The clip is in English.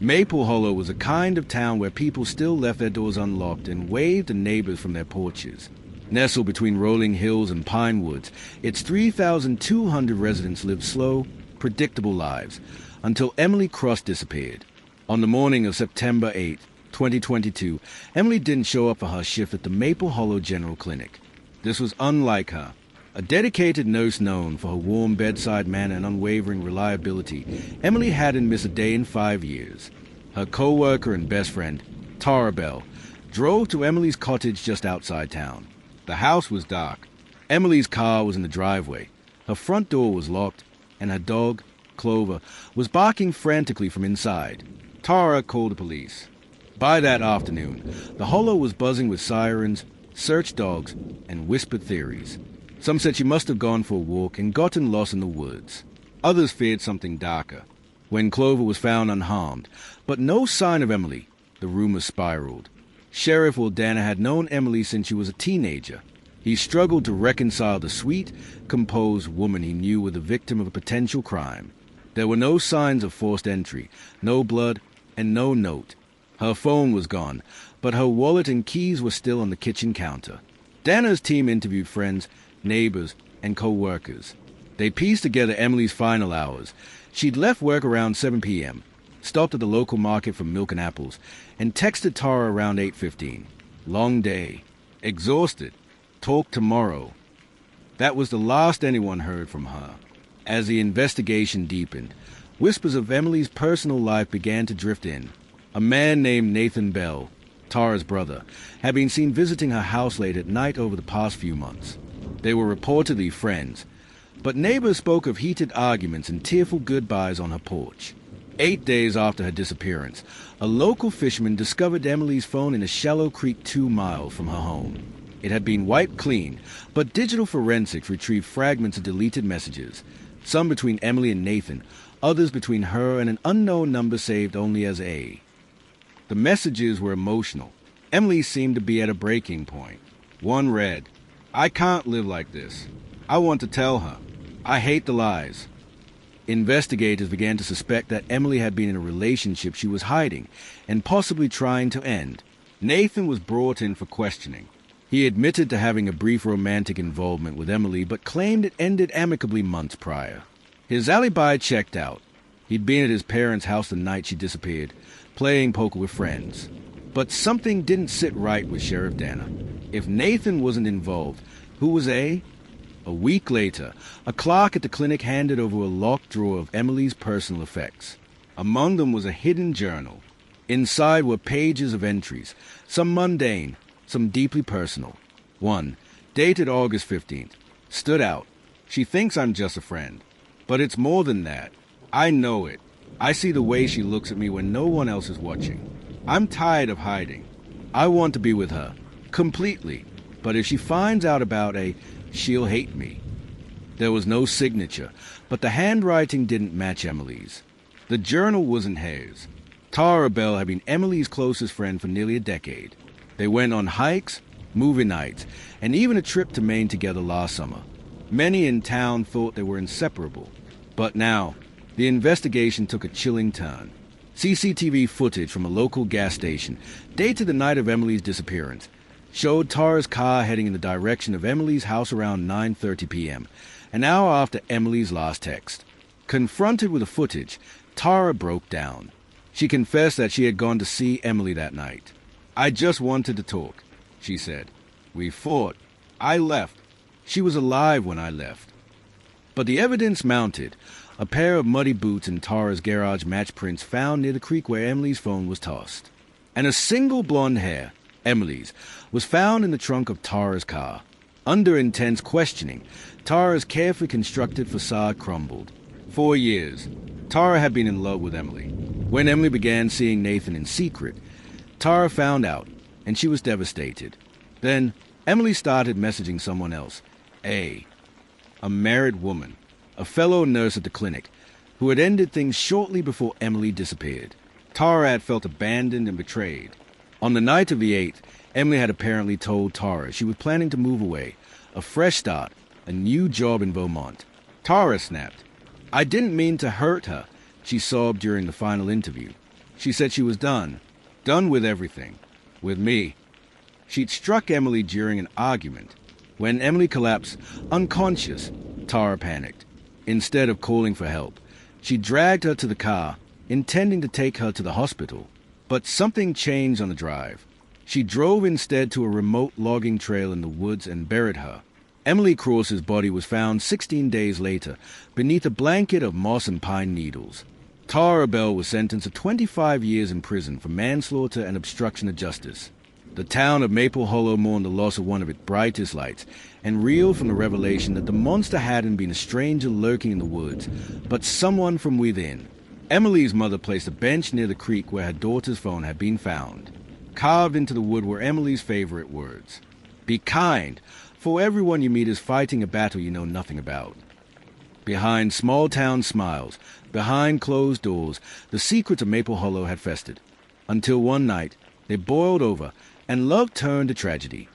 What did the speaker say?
Maple Hollow was a kind of town where people still left their doors unlocked and waved to neighbors from their porches. Nestled between rolling hills and pine woods, its 3,200 residents lived slow, predictable lives until Emily Cross disappeared. On the morning of September 8, 2022, Emily didn't show up for her shift at the Maple Hollow General Clinic. This was unlike her. A dedicated nurse known for her warm bedside manner and unwavering reliability, Emily hadn't missed a day in 5 years. Her co-worker and best friend, Tara Bell, drove to Emily's cottage just outside town. The house was dark. Emily's car was in the driveway. Her front door was locked, and her dog, Clover, was barking frantically from inside. Tara called the police. By that afternoon, the Hollow was buzzing with sirens, search dogs, and whispered theories. Some said she must have gone for a walk and gotten lost in the woods. Others feared something darker. When Clover was found unharmed, but no sign of Emily, the rumors spiraled. Sheriff Wildana had known Emily since she was a teenager. He struggled to reconcile the sweet, composed woman he knew with the victim of a potential crime. There were no signs of forced entry, no blood, and no note. Her phone was gone, but her wallet and keys were still on the kitchen counter. Dana's team interviewed friends, neighbors, and co-workers. They pieced together Emily's final hours. She'd left work around 7 p.m., stopped at the local market for milk and apples, and texted Tara around 8:15. Long day. Exhausted. Talk tomorrow. That was the last anyone heard from her. As the investigation deepened, whispers of Emily's personal life began to drift in. A man named Nathan Bell, Tara's brother, had been seen visiting her house late at night over the past few months. They were reportedly friends, but neighbors spoke of heated arguments and tearful goodbyes on her porch. 8 days after her disappearance, a local fisherman discovered Emily's phone in a shallow creek 2 miles from her home. It had been wiped clean, but digital forensics retrieved fragments of deleted messages, some between Emily and Nathan, others between her and an unknown number saved only as A. The messages were emotional. Emily seemed to be at a breaking point. One read, "I can't live like this. I want to tell her. I hate the lies." Investigators began to suspect that Emily had been in a relationship she was hiding and possibly trying to end. Nathan was brought in for questioning. He admitted to having a brief romantic involvement with Emily, but claimed it ended amicably months prior. His alibi checked out. He'd been at his parents' house the night she disappeared, playing poker with friends. But something didn't sit right with Sheriff Dana. If Nathan wasn't involved, who was A? A week later, a clerk at the clinic handed over a locked drawer of Emily's personal effects. Among them was a hidden journal. Inside were pages of entries, some mundane, some deeply personal. One, dated August 15th, stood out. "She thinks I'm just a friend. But it's more than that. I know it. I see the way she looks at me when no one else is watching. I'm tired of hiding. I want to be with her. Completely. But if she finds out about A, she'll hate me." There was no signature, but the handwriting didn't match Emily's. The journal wasn't hers. Tara Bell had been Emily's closest friend for nearly a decade. They went on hikes, movie nights, and even a trip to Maine together last summer. Many in town thought they were inseparable. But now, the investigation took a chilling turn. CCTV footage from a local gas station, dated the night of Emily's disappearance, showed Tara's car heading in the direction of Emily's house around 9:30 p.m., an hour after Emily's last text. Confronted with the footage, Tara broke down. She confessed that she had gone to see Emily that night. "I just wanted to talk," she said. "We fought. I left. She was alive when I left." But the evidence mounted. A pair of muddy boots and Tara's garage match prints found near the creek where Emily's phone was tossed. And a single blonde hair, Emily's, was found in the trunk of Tara's car. Under intense questioning, Tara's carefully constructed facade crumbled. 4 years. Tara had been in love with Emily. When Emily began seeing Nathan in secret, Tara found out, and she was devastated. Then, Emily started messaging someone else, A, married woman, a fellow nurse at the clinic, who had ended things shortly before Emily disappeared. Tara had felt abandoned and betrayed. On the night of the 8th, Emily had apparently told Tara she was planning to move away, a fresh start, a new job in Vermont. Tara snapped. "I didn't mean to hurt her," she sobbed during the final interview. She said she was done. Done with everything. With me. She'd struck Emily during an argument. When Emily collapsed, unconscious, Tara panicked. Instead of calling for help, she dragged her to the car, intending to take her to the hospital. But something changed on the drive. She drove instead to a remote logging trail in the woods and buried her. Emily Cross's body was found 16 days later, beneath a blanket of moss and pine needles. Tara Bell was sentenced to 25 years in prison for manslaughter and obstruction of justice. The town of Maple Hollow mourned the loss of one of its brightest lights, and reeled from the revelation that the monster hadn't been a stranger lurking in the woods, but someone from within. Emily's mother placed a bench near the creek where her daughter's phone had been found. Carved into the wood were Emily's favorite words. Be kind, for everyone you meet is fighting a battle you know nothing about. Behind small-town smiles, behind closed doors, the secrets of Maple Hollow had festered. Until one night, they boiled over, and love turned to tragedy.